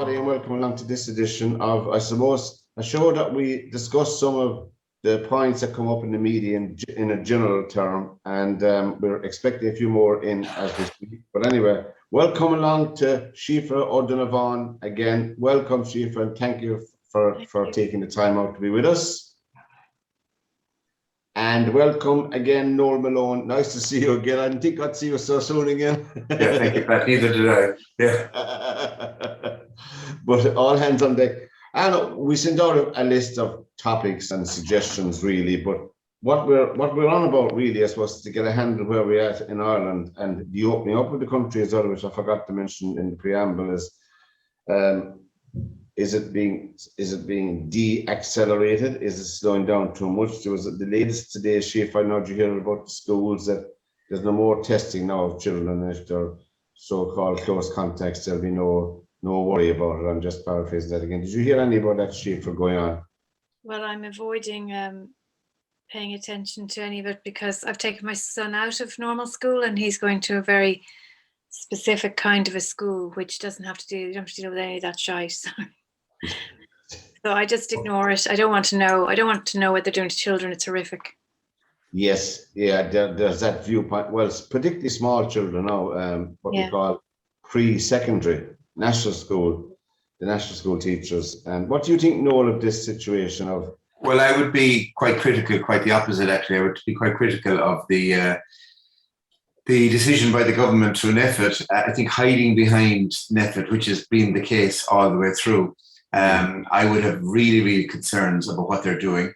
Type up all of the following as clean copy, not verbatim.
everybody, and welcome along to this edition of, I suppose, a show that we discuss some of the points that come up in the media in a general term, and we're expecting a few more in as we speak. But anyway, welcome along to Sídhe, Ó'Donnabháin. Again, welcome, Sídhe, and thank you for taking the time out to be with us. And welcome again, Noel Malone. Nice to see you again. I didn't think I'd see you so soon again. Yeah, thank you, Pat. Neither did I. Yeah. But all hands on deck. And we sent out a list of topics and suggestions, really. But what we're on about, really, I suppose, to get a handle where we're at in Ireland and the opening up of the country as well, which I forgot to mention in the preamble, is it being de-accelerated? Is it slowing down too much? There was the latest today, Sídhe, I know you hear about the schools that there's no more testing now of children, and if they're so-called close contacts, there'll be no worry about it. I'm just paraphrasing that again. Did you hear any about that, Sídhe, going on? Well, I'm avoiding paying attention to any of it because I've taken my son out of normal school and he's going to a very specific kind of a school, which you don't have to deal with any of that shite. So I just ignore it. I don't want to know what they're doing to children. It's horrific. Yes, yeah, there's that viewpoint. Well, it's particularly small children now, we call pre-secondary, national school, the national school teachers. And what do you think, Noel, of this situation of? Well, I would be quite critical, quite the opposite, actually. I would be quite critical of the decision by the government to NPHET, I think hiding behind NPHET, which has been the case all the way through. I would have really concerns about what they're doing.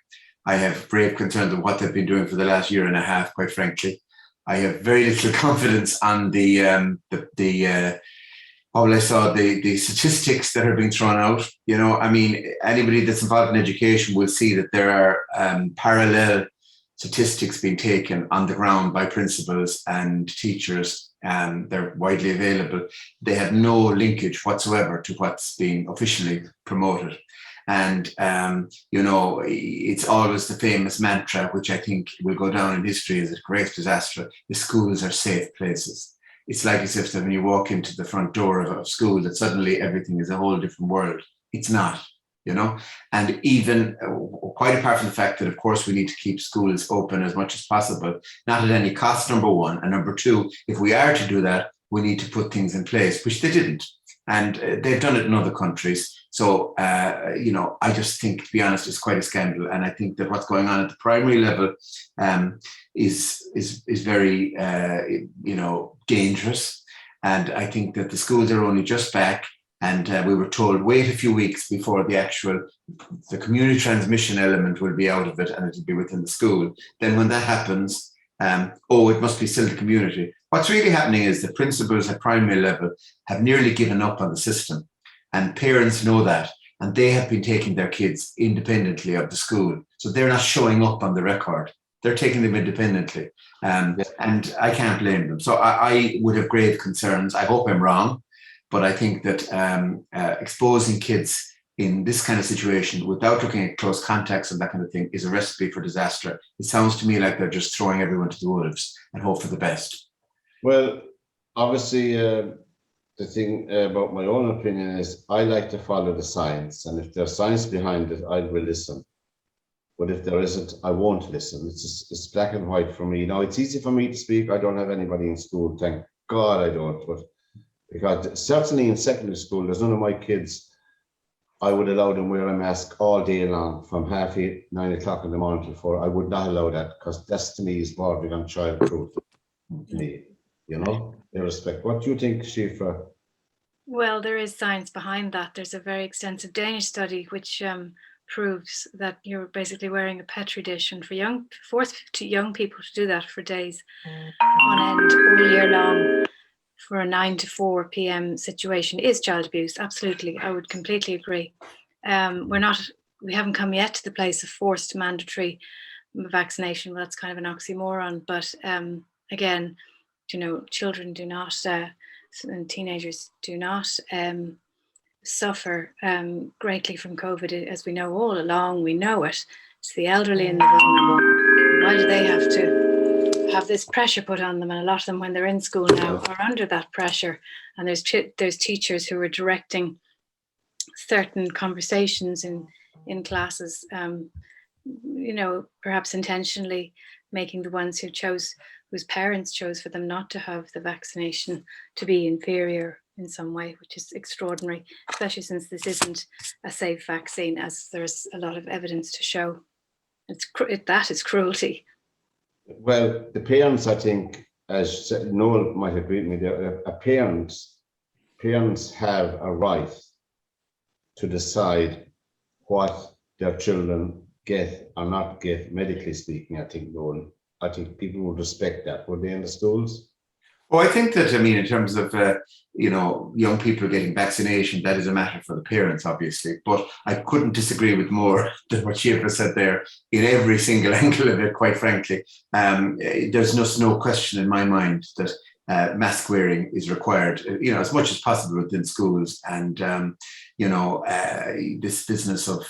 I have grave concerns of what they've been doing for the last year and a half, quite frankly. I have very little confidence on the statistics that are being thrown out. You know, I mean, anybody that's involved in education will see that there are parallel statistics being taken on the ground by principals and teachers, and they're widely available. They have no linkage whatsoever to what's being officially promoted. And, you know, it's always the famous mantra, which I think will go down in history as a great disaster: the schools are safe places. It's like as if when you walk into the front door of school that suddenly everything is a whole different world. It's not. You know, and even quite apart from the fact that, of course, we need to keep schools open as much as possible, not at any cost, number one. And number two, if we are to do that, we need to put things in place, which they didn't. And they've done it in other countries. So, you know, I just think, to be honest, it's quite a scandal. And I think that what's going on at the primary level is very, you know, dangerous. And I think that the schools are only just back. And we were told, wait a few weeks before the community transmission element will be out of it and it'll be within the school. Then when that happens, it must be still the community. What's really happening is the principals at primary level have nearly given up on the system, and parents know that, and they have been taking their kids independently of the school. So they're not showing up on the record. They're taking them independently. And I can't blame them. So I would have grave concerns. I hope I'm wrong. But I think that exposing kids in this kind of situation without looking at close contacts and that kind of thing is a recipe for disaster. It sounds to me like they're just throwing everyone to the wolves and hope for the best. Well, obviously, the thing about my own opinion is I like to follow the science. And if there's science behind it, I will listen. But if there isn't, I won't listen. It's black and white for me. Now, it's easy for me to speak. I don't have anybody in school. Thank God I don't. But because certainly in secondary school, there's none of my kids, I would allow them wear a mask all day long from 8:30, 9 o'clock in the morning till 4. I would not allow that, because that's, to me, is bordering on childproof to me, you know, irrespective. What do you think, Sídhe? Well, there is science behind that. There's a very extensive Danish study which proves that you're basically wearing a petri dish, and force young people to do that for days on end all year long for a 9 to 4 p.m. situation is child abuse. Absolutely, I would completely agree. We haven't come yet to the place of forced mandatory vaccination. Well, that's kind of an oxymoron, but again, you know, children do not and teenagers do not suffer greatly from COVID, as we know all along. We know it. It's the elderly and the vulnerable. Why do they have to have this pressure put on them? And a lot of them, when they're in school now, are under that pressure. And there's teachers who are directing certain conversations in classes, perhaps intentionally making the ones whose parents chose for them not to have the vaccination to be inferior in some way, which is extraordinary, especially since this isn't a safe vaccine, as there's a lot of evidence to show. That is cruelty. Well, the parents, I think, as Noel might agree with me, there, parents have a right to decide what their children get or not get, medically speaking. I think, Noel, I think people would respect that, would they, in the schools? Oh, I think that, I mean, in terms of, young people getting vaccination, that is a matter for the parents, obviously. But I couldn't disagree with more than what Sídhe said there in every single angle of it, quite frankly. There's just no question in my mind that mask wearing is required, as much as possible within schools. And, this business of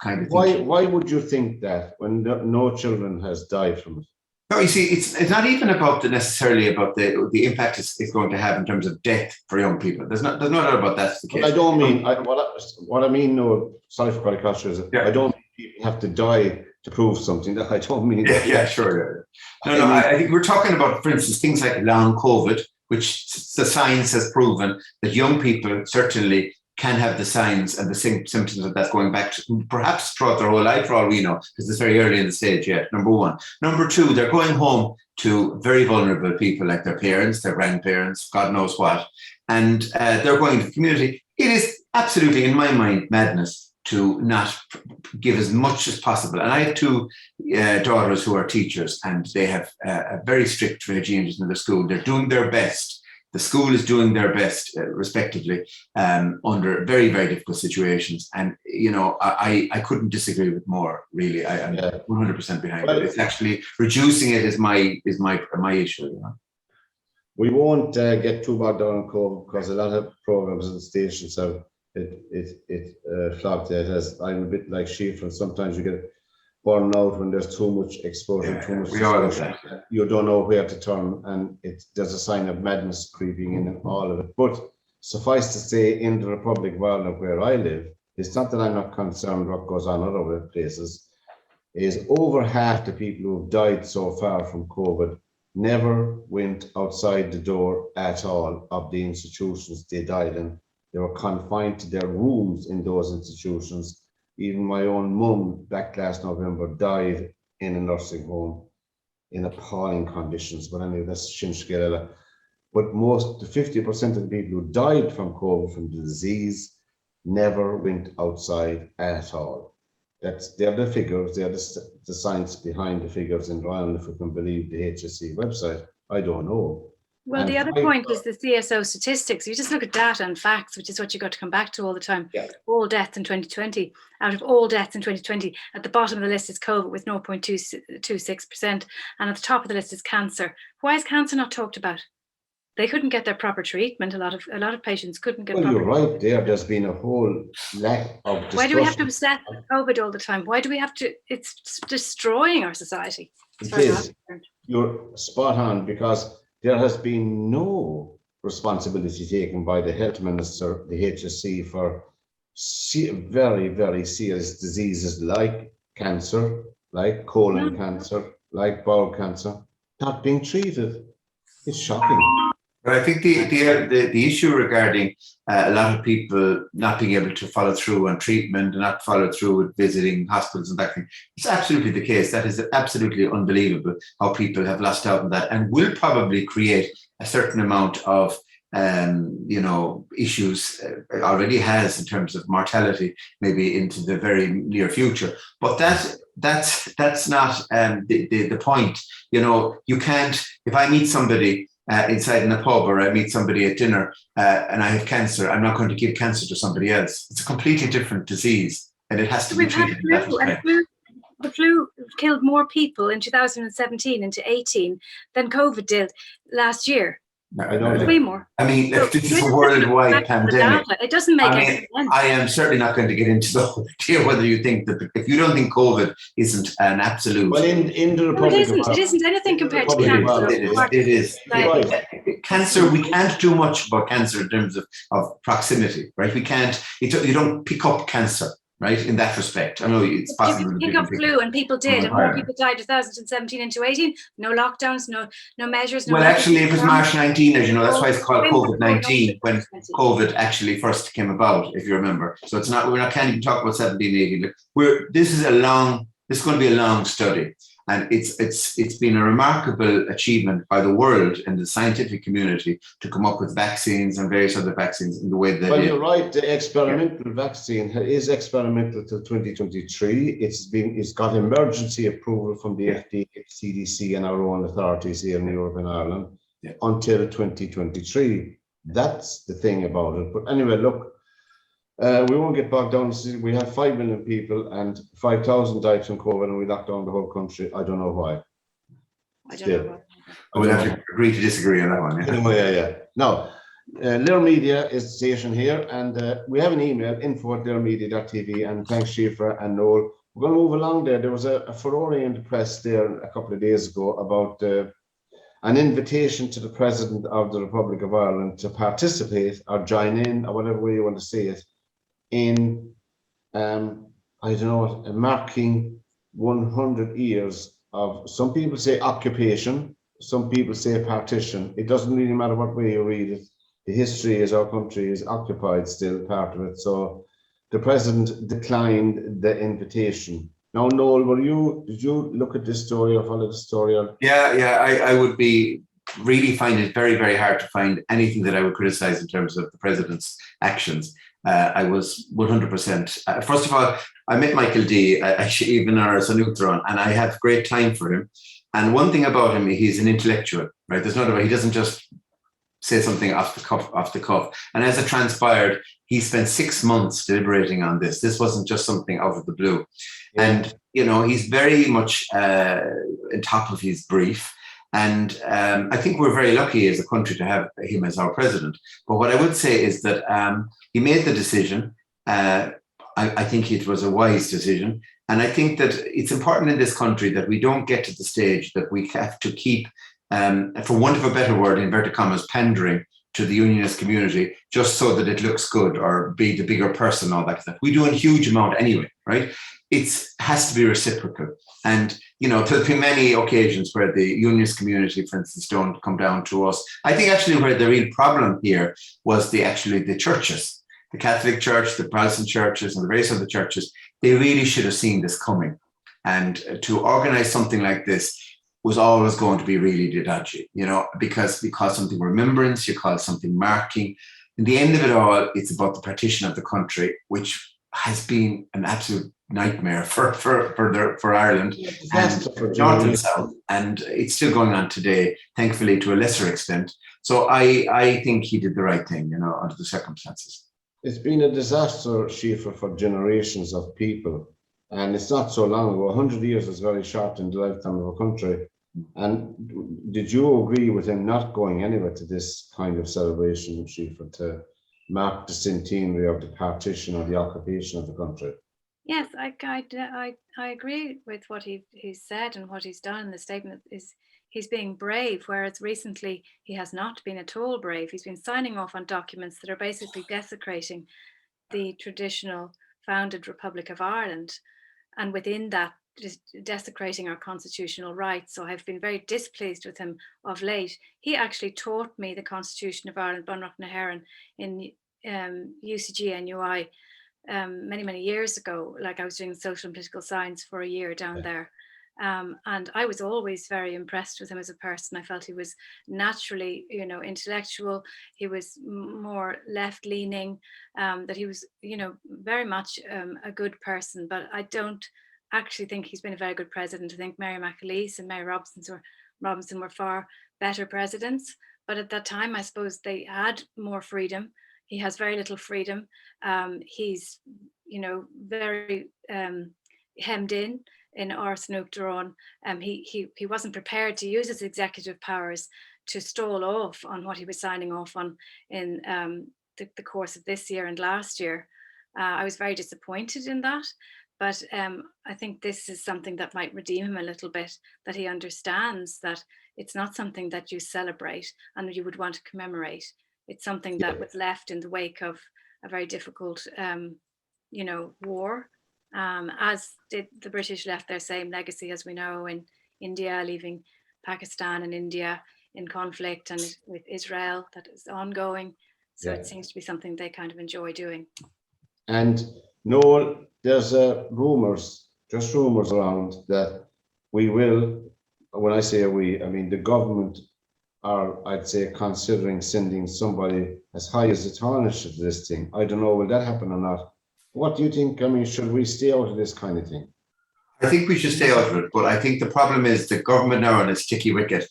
kind of... Why would you think that when no children has died from it? No, you see, it's not even about necessarily about the impact it's going to have in terms of death for young people. There's no doubt about that's the case. But I don't mean what I mean. No, sorry for calling culture. I don't mean people have to die to prove something. That I don't mean. Yeah, sure. Yeah. No, I think we're talking about, for instance, things like long COVID, which the science has proven that young people certainly can have the signs and the symptoms of that going back to perhaps throughout their whole life, for all we know, because it's very early in the stage yet, number one. Number two, they're going home to very vulnerable people like their parents, their grandparents, God knows what, and they're going to the community. It is absolutely, in my mind, madness to not give as much as possible. And I have two daughters who are teachers, and they have a very strict regime in their school. They're doing their best. The school is doing their best, respectively, under very, very difficult situations. And, I couldn't disagree with more, really. I'm 100% behind it. It's actually reducing it is my issue. We won't get too bogged down on COVID because a lot of programs and stations have it flopped it. As I'm a bit like Sídhe, and sometimes you get burned out when there's too much exposure, too much exposure. You don't know where to turn, and there's a sign of madness creeping in and all of it. But suffice to say, in the Republic of Ireland where I live, it's not that I'm not concerned what goes on other places, is over half the people who've died so far from COVID never went outside the door at all of the institutions they died in. They were confined to their rooms in those institutions. Even my own mum back last November died in a nursing home in appalling conditions. But anyway, that's Shinshkela. But the 50% of the people who died from COVID, from the disease, never went outside at all. They're the figures, they're the science behind the figures in Ireland, if we can believe the HSE website. I don't know. Well, the other point is the CSO statistics. You just look at data and facts, which is what you got to come back to all the time. Yeah. All deaths in 2020. Out of all deaths in 2020, at the bottom of the list is COVID with 0.26%, and at the top of the list is cancer. Why is cancer not talked about? They couldn't get their proper treatment. A lot of patients couldn't get. Well, you're right there. There's been a whole lack of discussion. Why do we have to obsess with COVID all the time? Why do we have to? It's destroying our society. It is. You're spot on, because there has been no responsibility taken by the health minister, the HSE, for very, very serious diseases like cancer, like colon cancer, like bowel cancer, not being treated. It's shocking. But I think the issue regarding a lot of people not being able to follow through on treatment and not follow through with visiting hospitals and that thing, it's absolutely the case. That is absolutely unbelievable how people have lost out on that, and will probably create a certain amount of issues. Already has in terms of mortality, maybe into the very near future. But that's not the point. You can't. If I meet somebody inside in a pub, or I meet somebody at dinner and I have cancer, I'm not going to give cancer to somebody else. It's a completely different disease, and it has to be treated. The flu killed more people in 2017 into 18 than COVID did last year. I don't Way more. I mean, So this is you're a just worldwide looking at the pandemic. data. It doesn't make I any mean, sense. I am certainly not going to get into the whole idea whether you think that if you don't think COVID isn't an absolute. Well, in the No, it Republic of isn't. It Ireland, isn't anything compared to Republic of cancer. Ireland, It is. Right. Cancer, we can't do much about cancer in terms of proximity, right? We can't, you don't pick up cancer, right? In that respect. I know it's But possible. you could pick up flu, and people did, and more people died 2017 into 18. No lockdowns, no measures. No well, actually, it was March 19, as you know. That's why it's called COVID-19 when 20. COVID actually first came about, if you remember. So it's not, can't even talk about 17, 18. This is going to be a long study. And it's been a remarkable achievement by the world and the scientific community to come up with vaccines and various other vaccines in the way that. Well, you're right. The experimental vaccine is experimental till 2023. It's got emergency approval from the FDA, CDC, and our own authorities here in Europe and Ireland until 2023. That's the thing about it. But anyway, look. We won't get bogged down. We have 5 million people and 5,000 died from COVID, and we locked down the whole country. I don't know why. I don't know why. I would have to agree to disagree on that one. Yeah. Anyway, yeah. Now, LiR Media is the station here, and we have an email, info@lirmedia.tv, and thanks, Sídhe and Noel. We're going to move along there. There was a furore in the press there a couple of days ago about an invitation to the President of the Republic of Ireland to participate or join in, or whatever way you want to say it, in, I don't know, marking 100 years of, some people say occupation, some people say partition. It doesn't really matter what way you read it. The history is our country is occupied still, part of it. So the President declined the invitation. Now, Noel, did you look at this story or follow the story? Or? Yeah, I would really find it very, very hard to find anything that I would criticize in terms of the President's actions. I was 100%. First of all, I met Michael D, even our Sanutron, and I have great time for him. And one thing about him, he's an intellectual, right? There's no doubt he doesn't just say something off the cuff. And as it transpired, he spent 6 months deliberating on this. This wasn't just something out of the blue. Yeah. And, he's very much on top of his brief. And I think we're very lucky as a country to have him as our president. But what I would say is that he made the decision. I think it was a wise decision. And I think that it's important in this country that we don't get to the stage that we have to keep, for want of a better word, inverted commas, pandering to the unionist community just so that it looks good or be the bigger person, all that stuff. We do a huge amount anyway, right? It has to be reciprocal. And, there's been many occasions where the unionist community, for instance, don't come down to us. I think actually where the real problem here was the churches, the Catholic Church, the Protestant churches, and the various other churches. They really should have seen this coming. And to organize something like this was always going to be really dodgy, because we call something remembrance, you call something marking. In the end of it all, it's about the partition of the country, which has been an absolute nightmare for Ireland and North and South, and it's still going on today, thankfully to a lesser extent. So I think he did the right thing, under the circumstances. It's been a disaster, Sídhe, for generations of people, and it's not so long ago. 100 years is very short in the lifetime of a country. And did you agree with him not going anywhere to this kind of celebration, Sídhe, to mark the centenary of the partition or the occupation of the country? Yes, I agree with what he's said and what he's done in the statement. Is he's being brave, whereas recently he has not been at all brave. He's been signing off on documents that are basically desecrating the traditional founded Republic of Ireland, and within that, just desecrating our constitutional rights. So I've been very displeased with him of late. He actually taught me the Constitution of Ireland, Bunrock na Heron, in UCG NUI many years ago. Like, I was doing social and political science for a year down there. And I was always very impressed with him as a person. I felt he was naturally, intellectual. He was more left-leaning, that he was, very much a good person. But I don't actually think he's been a very good president. I think Mary McAleese and Mary Robinson were far better presidents. But at that time, I suppose they had more freedom. He has very little freedom. He's, very hemmed in our Snoop Duron. He wasn't prepared to use his executive powers to stall off on what he was signing off on in the course of this year and last year. I was very disappointed in that, but I think this is something that might redeem him a little bit, that he understands that it's not something that you celebrate and you would want to commemorate. It's something that was left in the wake of a very difficult, war, as did the British left their same legacy, as we know, in India, leaving Pakistan and India in conflict, and with Israel that is ongoing. So it seems to be something they kind of enjoy doing. And Noel, there's just rumors around that we will, when I say we, I mean the government are, I'd say, considering sending somebody as high as the Taoiseach to this thing. I don't know, will that happen or not? What do you think? I mean, should we stay out of this kind of thing? I think we should stay out of it, but I think the problem is the government are on a sticky wicket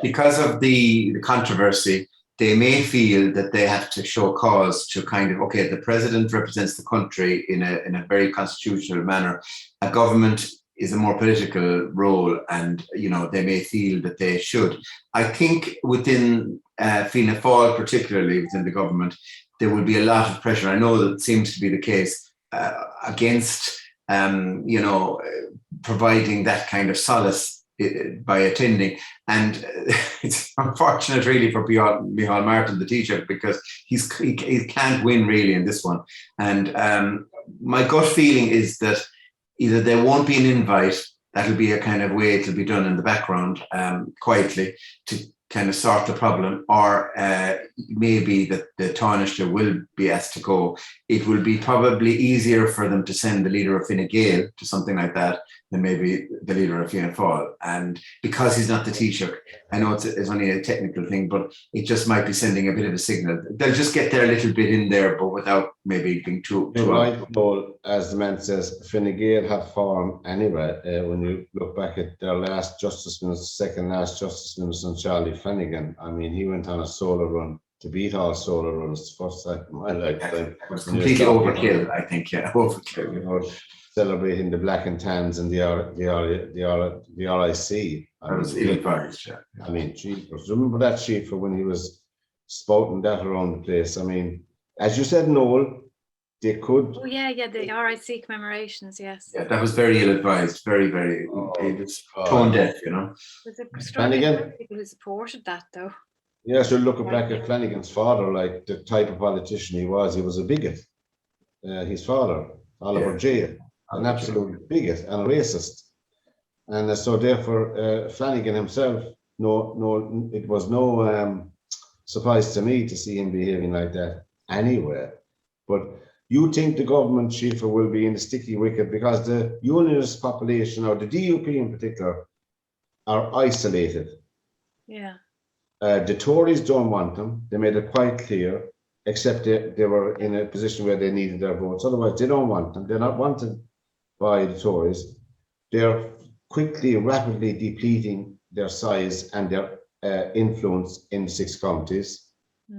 because of the controversy. They may feel that they have to show cause to kind of, okay, the president represents the country in a very constitutional manner. A government is a more political role, and they may feel that they should. I think within Fianna Fáil, particularly within the government, there will be a lot of pressure. I know that seems to be the case against providing that kind of solace by attending. And it's unfortunate really for Micheál Martin, the Taoiseach, because he can't win really in this one. And my gut feeling is that either there won't be an invite, that'll be a kind of way it'll be done in the background quietly to kind of sort the problem, or maybe that the Taoiseach will be asked to go. It will be probably easier for them to send the leader of Fine Gael to something like that than maybe the leader of Fianna Fáil. And because he's not the Taoiseach, I know it's only a technical thing, but it just might be sending a bit of a signal. They'll just get their little bit in there, but without maybe being too right. Well, as the man says, Fine Gael have form anyway. When you look back at their last Justice Minister, second last Justice Minister, Charlie Flanagan, I mean, he went on a solo run to beat all solo runs first time in my lifetime. It was completely overkill, I think. Yeah, overkill. Celebrating the black and tans and the RIC. That was ill-advised. Yeah. I mean, jeepers. Remember that sheet for when he was spouting that around the place? I mean, as you said, Noel, they could. Oh yeah, the RIC commemorations, yes. Yeah, that was very ill-advised. Very, very. It was tone deaf, There's extraordinary people who supported that, though. Yeah, so looking back at Flanagan's father, like the type of politician he was a bigot. His father, Oliver J., an absolute bigot and a racist. And so therefore, Flanagan himself, it was no surprise to me to see him behaving like that anywhere. But you think the government, Sídhe, will be in the sticky wicket because the unionist population, or the DUP in particular, are isolated. Yeah. The Tories don't want them. They made it quite clear, except they were in a position where they needed their votes. Otherwise, they don't want them. They're not wanted by the Tories. They're rapidly depleting their size and their influence in the 6 counties.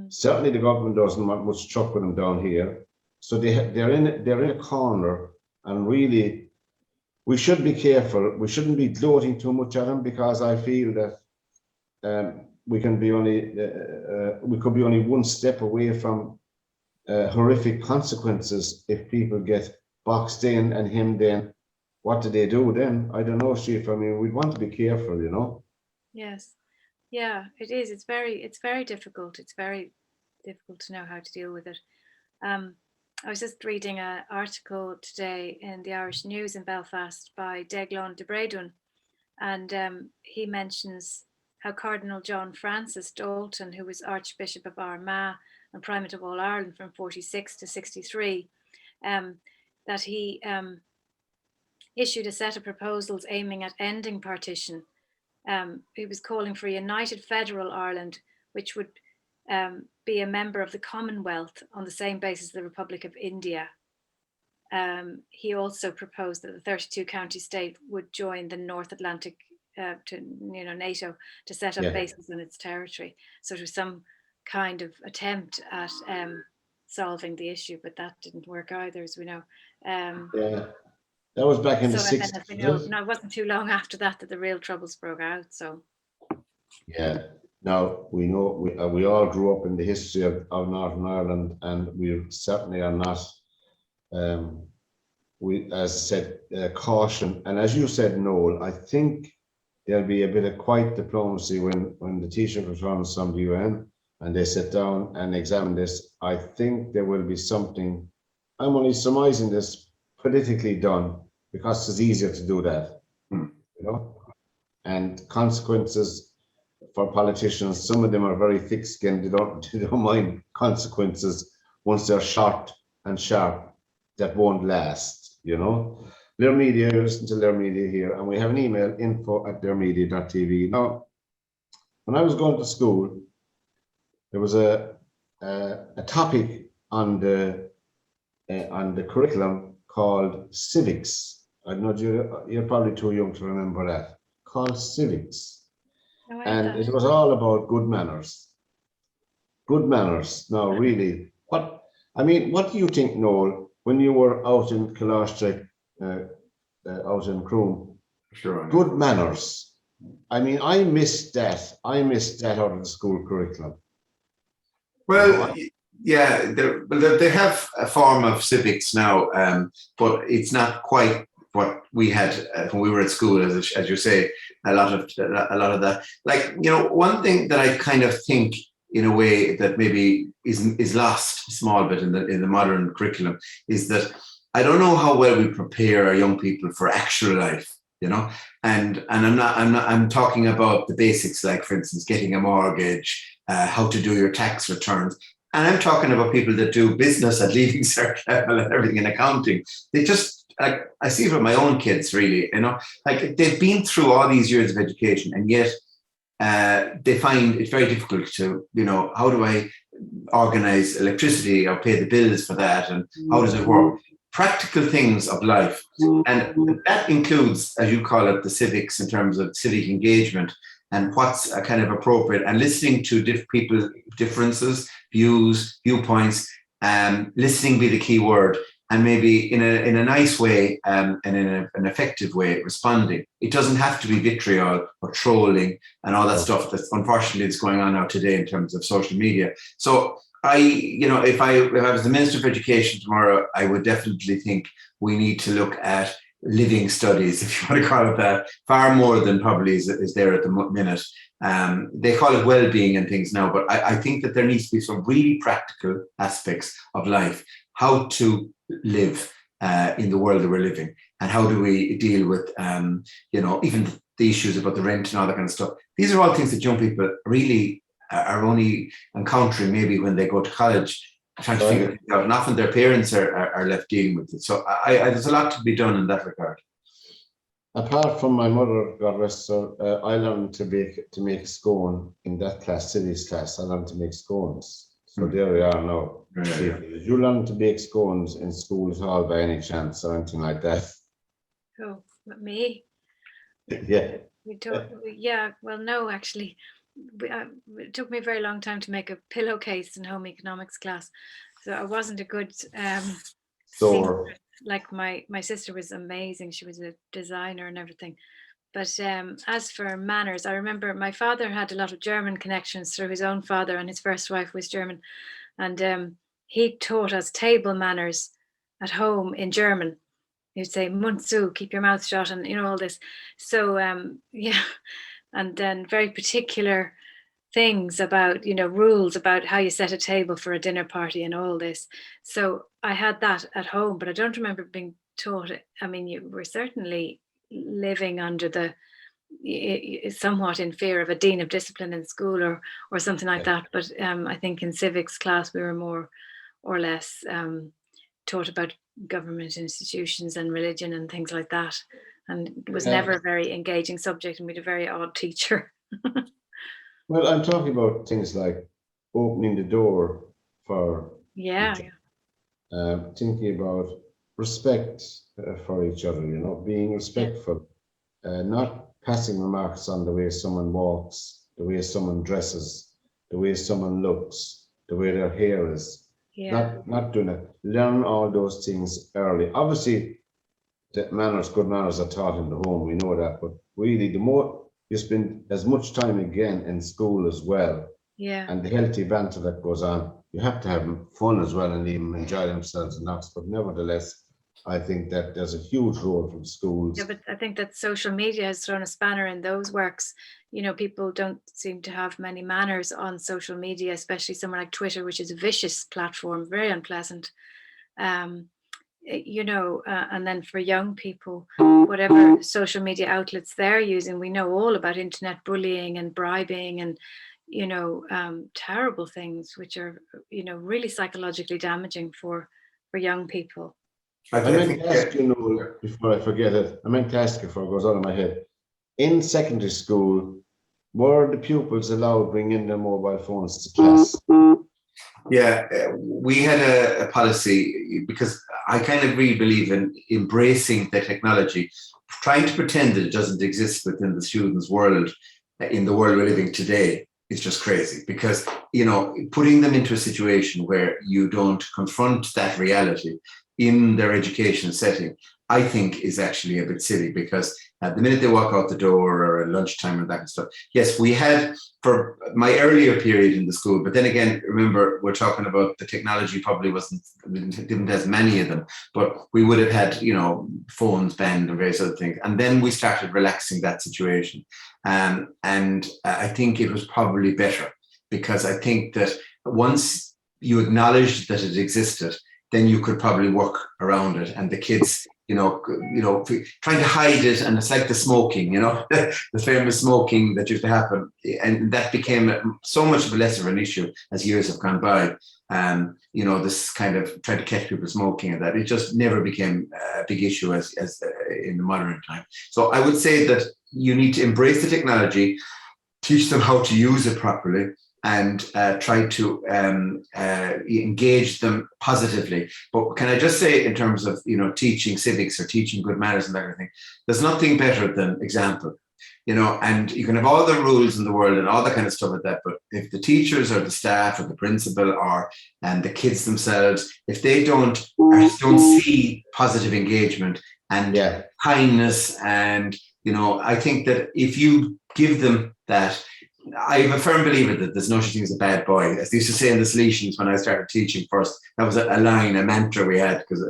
Certainly, the government doesn't want much truck with them down here. So they're in a corner, and really, we should be careful. We shouldn't be gloating too much at them, because I feel that we could be only one step away from horrific consequences if people get boxed in and hemmed in. What do they do then? I don't know, Sídhe. I mean, we'd want to be careful, Yes, yeah, it is. It's very difficult. It's very difficult to know how to deal with it. I was just reading an article today in the Irish News in Belfast by Deglon de Bredun, and he mentions how Cardinal John Francis Dalton, who was Archbishop of Armagh and Primate of All Ireland from 46 to 63, that he issued a set of proposals aiming at ending partition. He was calling for a united federal Ireland, which would be a member of the Commonwealth on the same basis as the Republic of India. He also proposed that the 32 county state would join the North Atlantic to NATO to set up bases in its territory. So it was some kind of attempt at solving the issue, but that didn't work either, as we know. That was back in the 60s. It wasn't too long after that the real troubles broke out. So yeah, Now, we know we all grew up in the history of Northern Ireland, and we certainly are not, as I said, caution. And as you said, Noel, I think there'll be a bit of quiet diplomacy when the Taoiseach returns from the UN and they sit down and examine this. I think there will be something, I'm only surmising this, politically done, because it's easier to do that, you know, and consequences for politicians. Some of them are very thick-skinned. They don't mind consequences once they're short and sharp that won't last, you know. LiR Media, you listen to LiR Media here, and we have an email, info@lirmedia.tv. Now, when I was going to school, there was a topic on the curriculum called civics. I don't know, you're probably too young to remember that. Called civics. No, And it was all about good manners. Good manners. Now, really, what do you think, Noel, when you were out in Coláiste, out in Croom? Sure. Good manners. I mean, I missed that. I missed that out of the school curriculum. Well, yeah, they have a form of civics now, but it's not quite what we had when we were at school, as you say. A lot of that, like, you know, one thing that I kind of think in a way that maybe is lost a small bit in the modern curriculum is that I don't know how well we prepare our young people for actual life, you know, and I'm talking about the basics, like, for instance, getting a mortgage, how to do your tax returns. And I'm talking about people that do business at Leaving Cert level and everything in accounting. They just, like, I see it with my own kids, really, you know, like, they've been through all these years of education, and yet they find it very difficult to, you know, how do I organize electricity or pay the bills for that, and how does it work? Practical things of life. And that includes, as you call it, the civics, in terms of civic engagement and what's kind of appropriate, and listening to people's differences, views, viewpoints. Listening be the key word, and maybe in a nice way, and in an effective way, responding. It doesn't have to be vitriol or trolling and all that stuff that unfortunately is going on now today in terms of social media. So if I was the Minister for Education tomorrow, I would definitely think we need to look at living studies, if you want to call it that, far more than probably is there at the minute. They call it well-being and things now, but I think that there needs to be some really practical aspects of life. How to live in the world that we're living, and how do we deal with, even the issues about the rent and all that kind of stuff. These are all things that young people really are only encountering maybe when they go to college, trying to figure things out, and often their parents are left dealing with it. So there's a lot to be done in that regard. Apart from my mother, God rest her, I learned to make scone in that class, cities class. I learned to make scones. So there we are now. Yeah. Did you learn to bake scones in school at all by any chance, or anything like that? Oh, me? Yeah. Well, no, actually. It took me a very long time to make a pillowcase in home economics class. So I wasn't a good seamstress. Like my sister was amazing. She was a designer and everything. But as for manners, I remember my father had a lot of German connections through his own father, and his first wife was German. And he taught us table manners at home in German. He'd say, "Mund zu," keep your mouth shut, and all this. So and then very particular things about, rules about how you set a table for a dinner party and all this. So I had that at home, but I don't remember being taught it. I mean, you were certainly living under somewhat in fear of a dean of discipline in school or something like that. But I think in civics class, we were more or less taught about government institutions and religion and things like that. And it was never a very engaging subject, and we had a very odd teacher. Well, I'm talking about things like opening the door for thinking about respect for each other, being respectful, not passing remarks on the way someone walks, the way someone dresses, the way someone looks, the way their hair is. Not doing it. Learn all those things early. Obviously, that good manners are taught in the home, we know that, but really the more you spend as much time again in school as well, Yeah. and the healthy banter that goes on. You have to have fun as well and even enjoy themselves and that. But nevertheless, I think that there's a huge role from schools. Yeah, but I think that social media has thrown a spanner in those works. You know, people don't seem to have many manners on social media, especially somewhere like Twitter, which is a vicious platform, very unpleasant. You know, and then for young people, whatever social media outlets they're using, we know all about internet bullying and bribing and, you know, terrible things, which are, you know, really psychologically damaging for young people. I meant to ask you, Noel, before I forget it, I meant to ask you before it goes out of my head. In secondary school, were the pupils allowed to bring in their mobile phones to class? Yeah, we had a policy because I kind of really believe in embracing the technology, trying to pretend that it doesn't exist within the students' world, in the world we're living today, is just crazy. Because, you know, putting them into a situation where you don't confront that reality in their education setting, I think is actually a bit silly, because the minute they walk out the door or at lunchtime and that kind of stuff. Yes, we had for my earlier period in the school, but then again, remember, we're talking about the technology probably didn't as many of them, but we would have had, you know, phones banned and various other things. And then we started relaxing that situation. And I think it was probably better, because I think that once you acknowledged that it existed, then you could probably work around it. And the kids, you know, trying to hide it, and it's like the smoking, you know, the famous smoking that used to happen, and that became so much of a less of an issue as years have gone by. You know, this kind of trying to catch people smoking, and that it just never became a big issue as in the modern time. So I would say that you need to embrace the technology, teach them how to use it properly, and try to engage them positively. But can I just say, in terms of, you know, teaching civics or teaching good manners and that kind of thing, there's nothing better than example, you know. And you can have all the rules in the world and all that kind of stuff like that, but if the teachers or the staff or the principal or and the kids themselves, if they don't see positive engagement and kindness, and, you know, I think that if you give them that, I'm a firm believer that there's no such thing as a bad boy. As they used to say in the Salesians when I started teaching first, that was a line, a mantra we had, because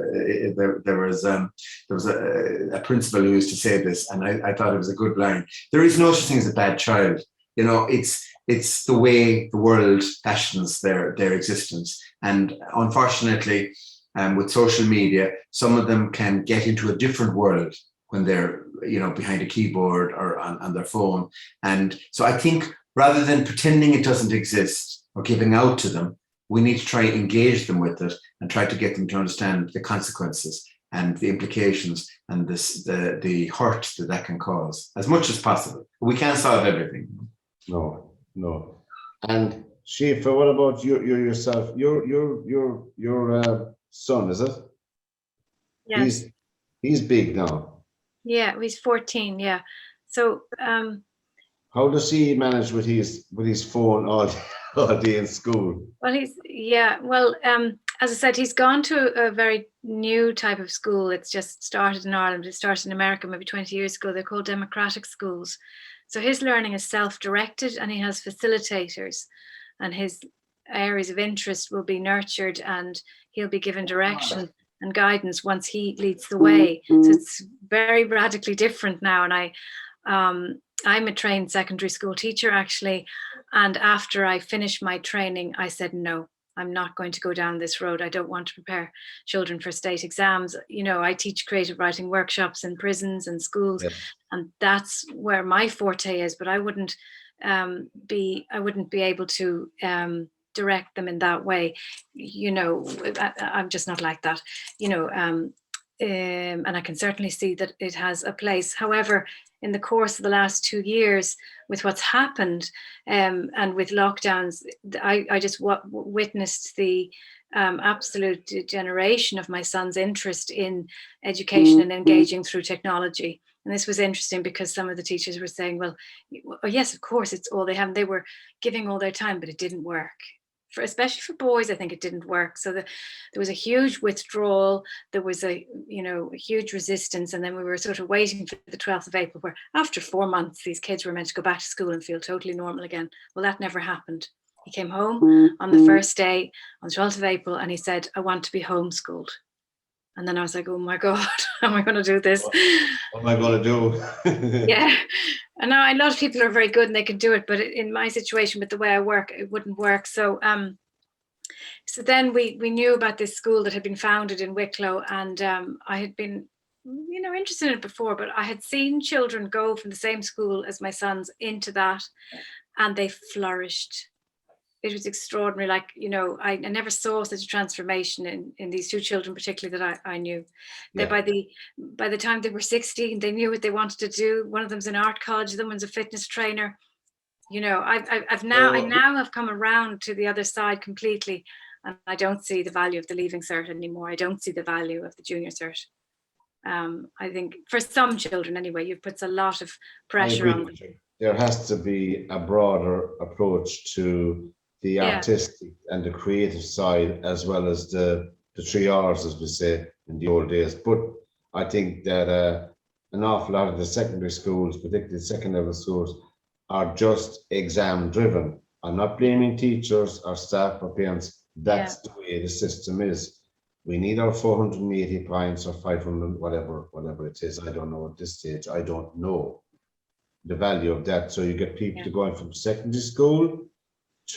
there was a principal who used to say this, and I thought it was a good line. There is no such thing as a bad child. You know, it's the way the world fashions their existence. And unfortunately, with social media, some of them can get into a different world when they're, you know, behind a keyboard or on their phone. And so I think, rather than pretending it doesn't exist or giving out to them, we need to try and engage them with it and try to get them to understand the consequences and the implications and the hurt that can cause as much as possible. We can't solve everything. No. And Shifa, what about you yourself? Your son, is it? Yes. He's big now. Yeah, he's 14. Yeah. So how does he manage with his phone all day in school? Well, as I said, he's gone to a very new type of school. It's just started in Ireland. It started in America maybe 20 years ago. They're called democratic schools. So his learning is self-directed, and he has facilitators, and his areas of interest will be nurtured, and he'll be given direction and guidance once he leads the way. So it's very radically different now. And I'm a trained secondary school teacher, actually. And after I finished my training, I said, no, I'm not going to go down this road. I don't want to prepare children for state exams. You know, I teach creative writing workshops in prisons and schools, and that's where my forte is. But I wouldn't be able to direct them in that way. You know, I'm just not like that. You know, and I can certainly see that it has a place. However, in the course of the last 2 years, with what's happened and with lockdowns, I just witnessed the absolute degeneration of my son's interest in education and engaging through technology. And this was interesting because some of the teachers were saying, well, yes, of course, it's all they have. They were giving all their time, but it didn't work. especially for boys, I think it didn't work. So there was a huge withdrawal. There was a huge resistance, and then we were sort of waiting for the 12th of April, where after 4 months these kids were meant to go back to school and feel totally normal again. Well, that never happened. He came home on the first day, on the 12th of April, and he said, "I want to be homeschooled." And then I was like, "Oh my God, how am I going to do this? What am I going to do?" Yeah. And now a lot of people are very good and they can do it, but in my situation with the way I work, it wouldn't work. So so then we knew about this school that had been founded in Wicklow, and I had been, interested in it before, but I had seen children go from the same school as my sons into that, and they flourished. It was extraordinary. Like, I never saw such a transformation in these two children, particularly that I knew. That by the time they were 16, they knew what they wanted to do. One of them's in art college, the other one's a fitness trainer. I now have come around to the other side completely, and I don't see the value of the Leaving Cert anymore. I don't see the value of the Junior Cert. I think for some children anyway, you've put a lot of pressure on them. There has to be a broader approach to the artistic and the creative side, as well as the 3 R's, as we say in the old days. But I think that an awful lot of the secondary schools, particularly second level schools, are just exam driven. I'm not blaming teachers or staff or parents. That's the way the system is. We need our 480 points or 500, whatever it is. I don't know at this stage. I don't know the value of that. So you get people going from secondary school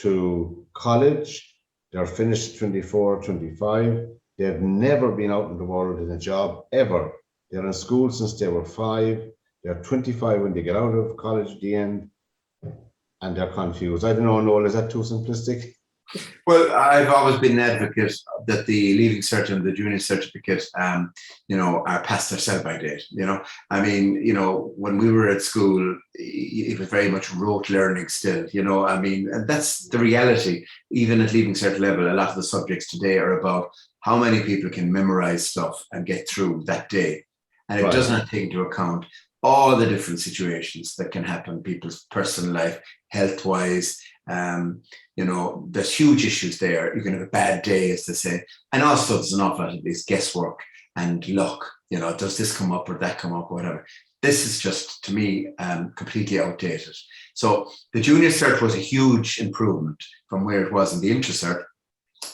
to college. They're finished 24, 25. They've never been out in the world in a job ever. They're in school since they were 5. They're 25 when they get out of college at the end, and they're confused. I don't know, Noel, is that too simplistic? Well, I've always been an advocate that the Leaving Cert and the Junior Certificate, are past their sell-by date. When we were at school, it was very much rote learning still. And that's the reality. Even at Leaving Cert level, a lot of the subjects today are about how many people can memorize stuff and get through that day. And it does not take into account all the different situations that can happen, people's personal life, health-wise. There's huge issues there. You can have a bad day, as they say. And also there's an awful lot of this guesswork and luck. Does this come up or that come up, or whatever. This is just, to me, completely outdated. So the Junior Cert was a huge improvement from where it was in the Inter Cert.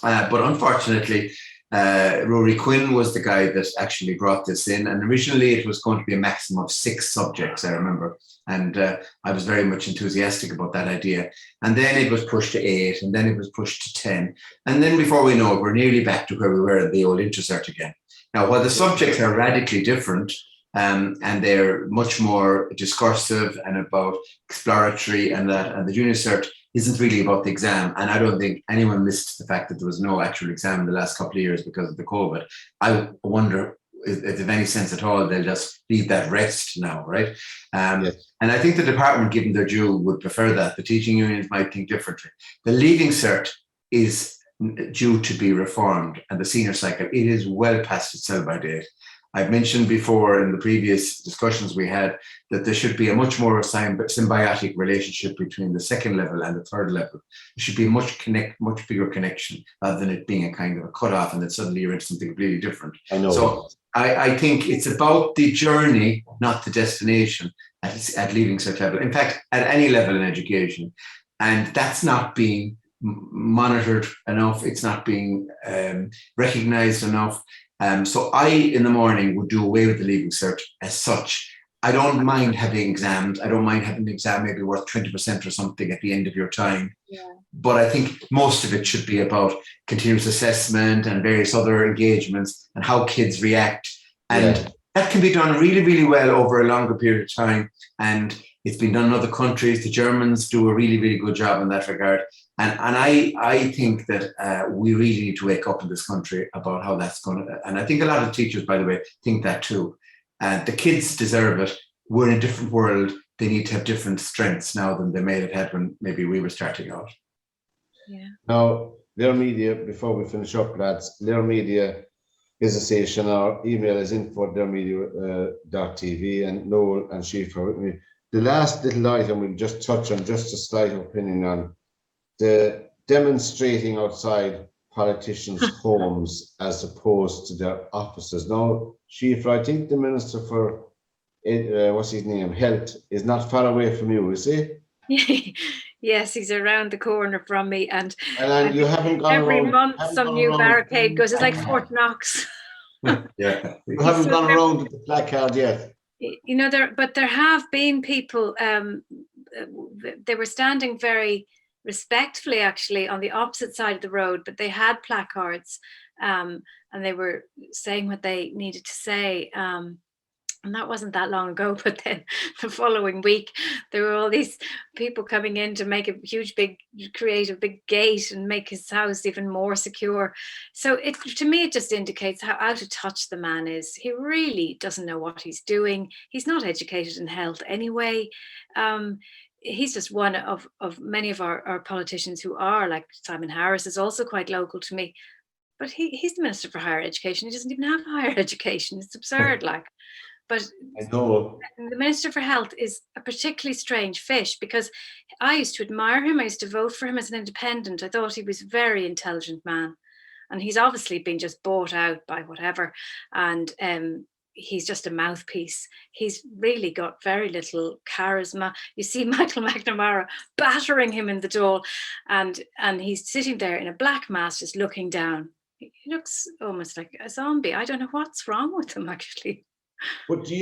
But unfortunately, Rory Quinn was the guy that actually brought this in, and originally it was going to be a maximum of 6 subjects, I remember, and I was very much enthusiastic about that idea. And then it was pushed to 8, and then it was pushed to 10, and then before we know it, we're nearly back to where we were in the old Inter Cert again. Now, while the subjects are radically different, and they're much more discursive and about exploratory, and the Junior Cert isn't really about the exam. And I don't think anyone missed the fact that there was no actual exam in the last couple of years because of the COVID. I wonder if there's any sense at all they'll just leave that rest now, right? And I think the department, given their due, would prefer that. The teaching unions might think differently. The Leaving Cert is due to be reformed, and the senior cycle, it is well past its sell-by date. I've mentioned before in the previous discussions we had that there should be a much more symbiotic relationship between the second level and the third level. There should be a much bigger connection, rather than it being a kind of a cutoff and then suddenly you're into something completely different. I know. So I think it's about the journey, not the destination at Leaving Cert level. In fact, at any level in education. And that's not being monitored enough. It's not being recognized enough. So I, in the morning, would do away with the Leaving Cert as such. I don't mind having exams. I don't mind having an exam maybe worth 20% or something at the end of your time. Yeah. But I think most of it should be about continuous assessment and various other engagements and how kids react. And that can be done really, really well over a longer period of time. And it's been done in other countries. The Germans do a really, really good job in that regard. And I think that we really need to wake up in this country about how that's going to, and I think a lot of teachers, by the way, think that too. The kids deserve it. We're in a different world. They need to have different strengths now than they may have had when maybe we were starting out. Yeah. Now, LiR Media, before we finish up, lads, LiR Media is a station. Our email is info@lirmedia.tv, and Noel and Sídhe are with me. The last little item we'll just touch on, just a slight opinion on. The demonstrating outside politicians' homes as opposed to their offices. Now, Sídhe, I think the Minister for what's his name, Health, is not far away from you, is he? Yes, he's around the corner from me, and You haven't gone every around. month some new barricade goes. It's like Fort Knox. Yeah. You haven't gone around with the placard yet. You know, there have been people. They were standing very respectfully, actually, on the opposite side of the road, but they had placards, and they were saying what they needed to say. And that wasn't that long ago, but then the following week, there were all these people coming in to make create a big gate and make his house even more secure. So to me, it just indicates how out of touch the man is. He really doesn't know what he's doing. He's not educated in health anyway. He's just one of many of our politicians who are, like Simon Harris is also quite local to me. But he's the Minister for Higher Education. He doesn't even have higher education. It's absurd, like. But I know. The Minister for Health is a particularly strange fish, because I used to admire him. I used to vote for him as an independent. I thought he was a very intelligent man. And he's obviously been just bought out by whatever. And he's just a mouthpiece. He's really got very little charisma. You see Michael McNamara battering him in the Dáil, and he's sitting there in a black mask just looking down. He looks almost like a zombie. I don't know what's wrong with him, actually. But do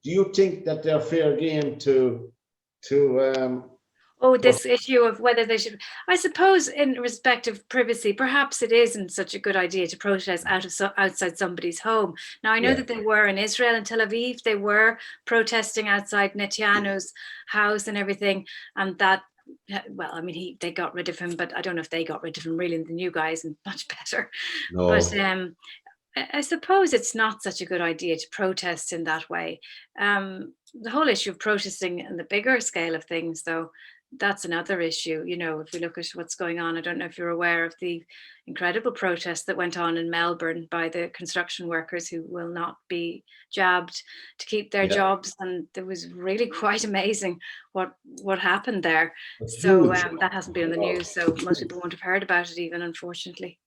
you think that they're fair game to this issue of whether they should, I suppose, in respect of privacy, perhaps it isn't such a good idea to protest outside somebody's home. Now, I know that they were in Israel and Tel Aviv, they were protesting outside Netanyahu's house and everything, and that, well, I mean, they got rid of him, but I don't know if they got rid of him. Really, the new guy isn't much better. No. But I suppose it's not such a good idea to protest in that way. The whole issue of protesting in the bigger scale of things, though, that's another issue. You know, if we look at what's going on, I don't know if you're aware of the incredible protest that went on in Melbourne by the construction workers who will not be jabbed to keep their jobs. And it was really quite amazing what happened there. So that hasn't been in the news, so most people won't have heard about it even, unfortunately.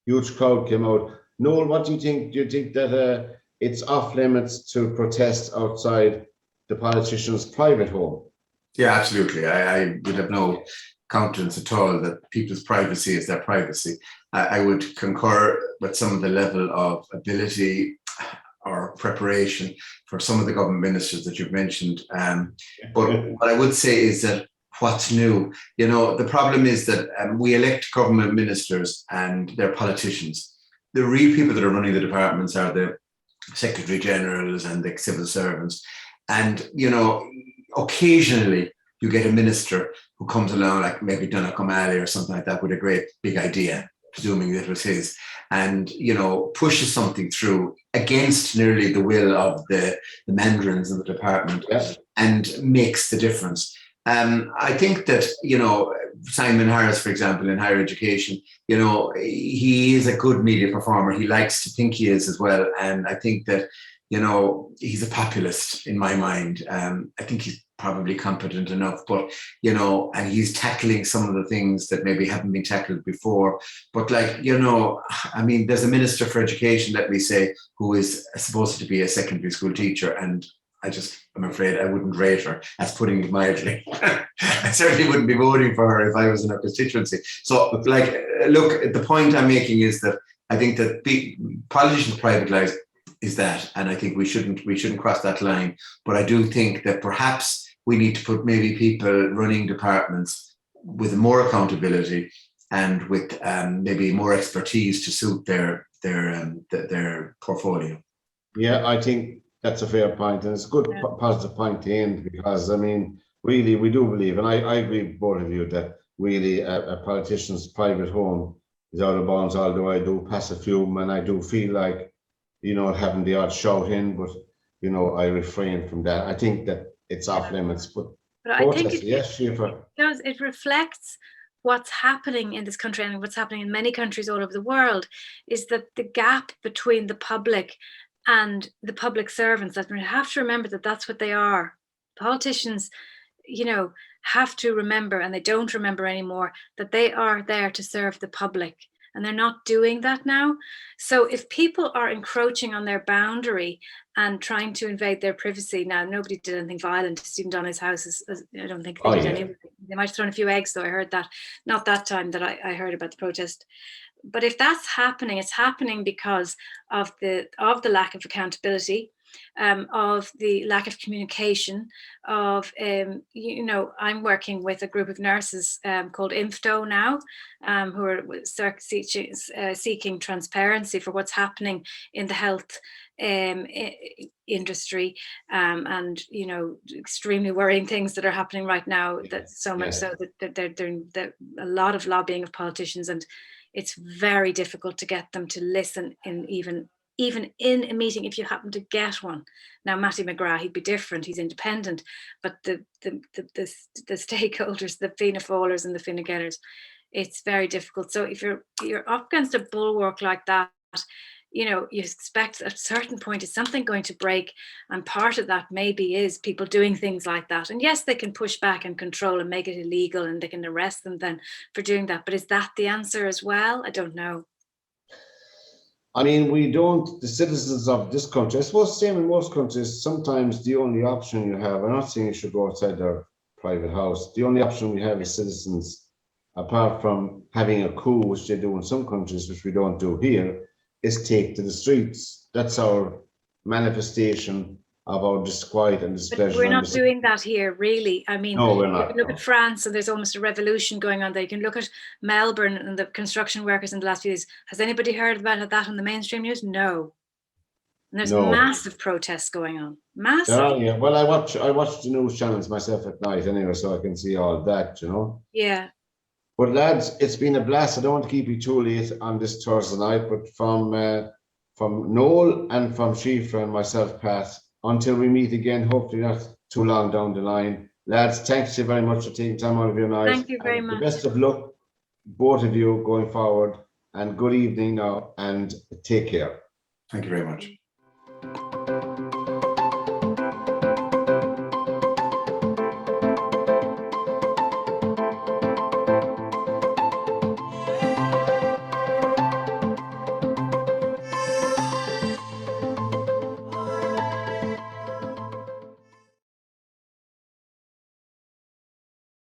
Huge crowd came out. Noel, what do you think? Do you think that it's off limits to protest outside the politician's private home? Yeah, absolutely. I would have no countenance at all that people's privacy is their privacy. I would concur with some of the level of ability or preparation for some of the government ministers that you've mentioned. But what I would say is that what's new, the problem is that we elect government ministers and they're politicians. The real people that are running the departments are the secretary generals and the civil servants. And, occasionally you get a minister who comes along, like maybe Donald O'Malley or something like that, with a great big idea, presuming that it was his, and, pushes something through against nearly the will of the mandarins in the department and makes the difference. I think that, Simon Harris, for example, in higher education, he is a good media performer. He likes to think he is as well. And I think that, he's a populist in my mind. I think he's probably competent enough, but, and he's tackling some of the things that maybe haven't been tackled before. But there's a minister for education, let me say, who is supposed to be a secondary school teacher. And I'm afraid I wouldn't rate her, as putting it mildly. I certainly wouldn't be voting for her if I was in her constituency. So, look, the point I'm making is that I think that politicians' private lives is that, and I think we shouldn't cross that line. But I do think that perhaps we need to put maybe people running departments with more accountability and with maybe more expertise to suit their portfolio. Yeah, I think that's a fair point, and it's a good positive point to end, because really we do believe, and I agree with both of you, that really a politician's private home is out of bounds, although I do pass a fume and I do feel like, having the odd shout in, but I refrain from that. I think that it's off limits, but I think it reflects what's happening in this country and what's happening in many countries all over the world, is that the gap between the public and the public servants, that we have to remember that that's what they are. Politicians, have to remember, and they don't remember anymore, that they are there to serve the public. And they're not doing that now. So if people are encroaching on their boundary and trying to invade their privacy, now nobody did anything violent to Stephen Donnelly's house. I don't think they did anything. They might have thrown a few eggs, though. I heard that, not that time that I heard about the protest. But if that's happening, it's happening because of the lack of accountability, of the lack of communication, of you know, I'm working with a group of nurses called INFTO now, who are seeking transparency for what's happening in the health industry, and you know, extremely worrying things that are happening right now. That so much so that they're doing a lot of lobbying of politicians, and it's very difficult to get them to listen in even in a meeting, if you happen to get one. Now, Matty McGrath, he'd be different, he's independent, but the stakeholders, the Fianna Fáilers and the Fine Gaelers, it's very difficult. So if you're up against a bulwark like that, you know, you expect at a certain point is something going to break, and part of that maybe is people doing things like that. And yes, they can push back and control and make it illegal, and they can arrest them then for doing that. But is that the answer as well? I don't know. I mean, the citizens of this country, I suppose the same in most countries, sometimes the only option you have, I'm not saying you should go outside their private house, the only option we have as citizens, apart from having a coup, which they do in some countries, which we don't do here, is take to the streets. That's our manifestation of our disquiet and displeasure. But we're not doing that here, really. I mean, no, we're not. You can look at France, and there's almost a revolution going on there. You can look at Melbourne and the construction workers in the last few years. Has anybody heard about that on the mainstream news? No. And there's massive protests going on. Massive. Yeah. Well, I watch the news channels myself at night anyway, so I can see all that, you know. Yeah. But lads, it's been a blast. I don't want to keep you too late on this Thursday night, but from Noel and from Sídhe and myself, Pat, until we meet again, hopefully not too long down the line. Lads, thanks you very much for taking time out of your night. Thank you very much. The best of luck, both of you, going forward, and good evening now, and take care. Thank you very much.